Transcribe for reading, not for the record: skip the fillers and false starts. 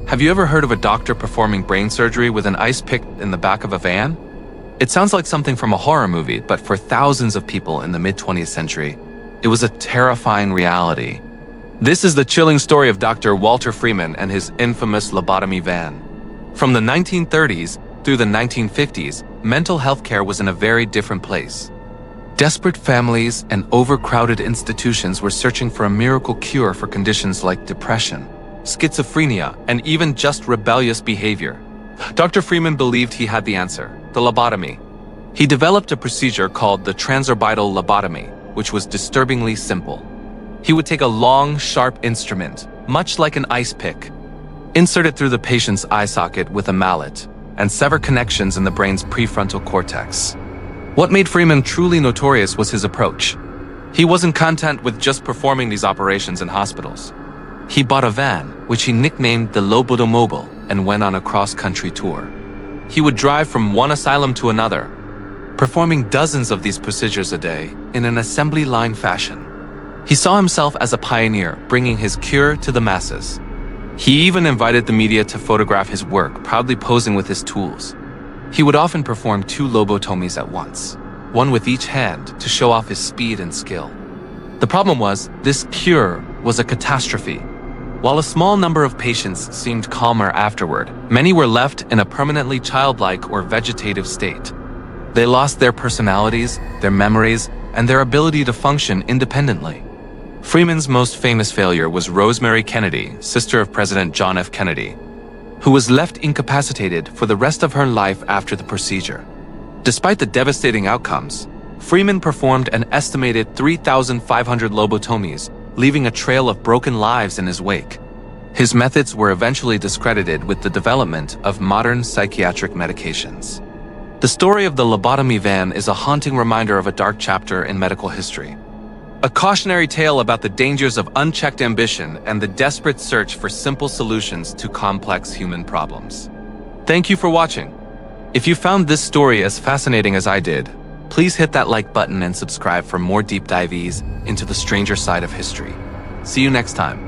Have you ever heard of a doctor performing brain surgery with an ice pick in the back of a van? It sounds like something from a horror movie, but for thousands of people in the mid-20th century, it was a terrifying reality. This is the chilling story of Dr. Walter Freeman and his infamous lobotomy van. From the 1930s through the 1950s, mental health care was in a very different place. Desperate families and overcrowded institutions were searching for a miracle cure for conditions like depression, schizophrenia, and even just rebellious behavior. Dr. Freeman believed he had the answer: the lobotomy. He developed a procedure called the transorbital lobotomy, which was disturbingly simple. He would take a long, sharp instrument, much like an ice pick, insert it through the patient's eye socket with a mallet, and sever connections in the brain's prefrontal cortex. What made Freeman truly notorious was his approach. He wasn't content with just performing these operations in hospitals. He bought a van, which he nicknamed the Lobotomy, and went on a cross-country tour. He would drive from one asylum to another, performing dozens of these procedures a day in an assembly line fashion. He saw himself as a pioneer, bringing his cure to the masses. He even invited the media to photograph his work, proudly posing with his tools. He would often perform 2 lobotomies at once, one with each hand, to show off his speed and skill. The problem was, this cure was a catastrophe. While a small number of patients seemed calmer afterward, many were left in a permanently childlike or vegetative state. They lost their personalities, their memories, and their ability to function independently. Freeman's most famous failure was Rosemary Kennedy, sister of President John F. Kennedy, who was left incapacitated for the rest of her life after the procedure. Despite the devastating outcomes, Freeman performed an estimated 3,500 lobotomies, leaving a trail of broken lives in his wake. His methods were eventually discredited with the development of modern psychiatric medications. The story of the lobotomy van is a haunting reminder of a dark chapter in medical history. A cautionary tale about the dangers of unchecked ambition and the desperate search for simple solutions to complex human problems. Thank you for watching. If you found this story as fascinating as I did, please hit that like button and subscribe for more deep dives into the stranger side of history. See you next time.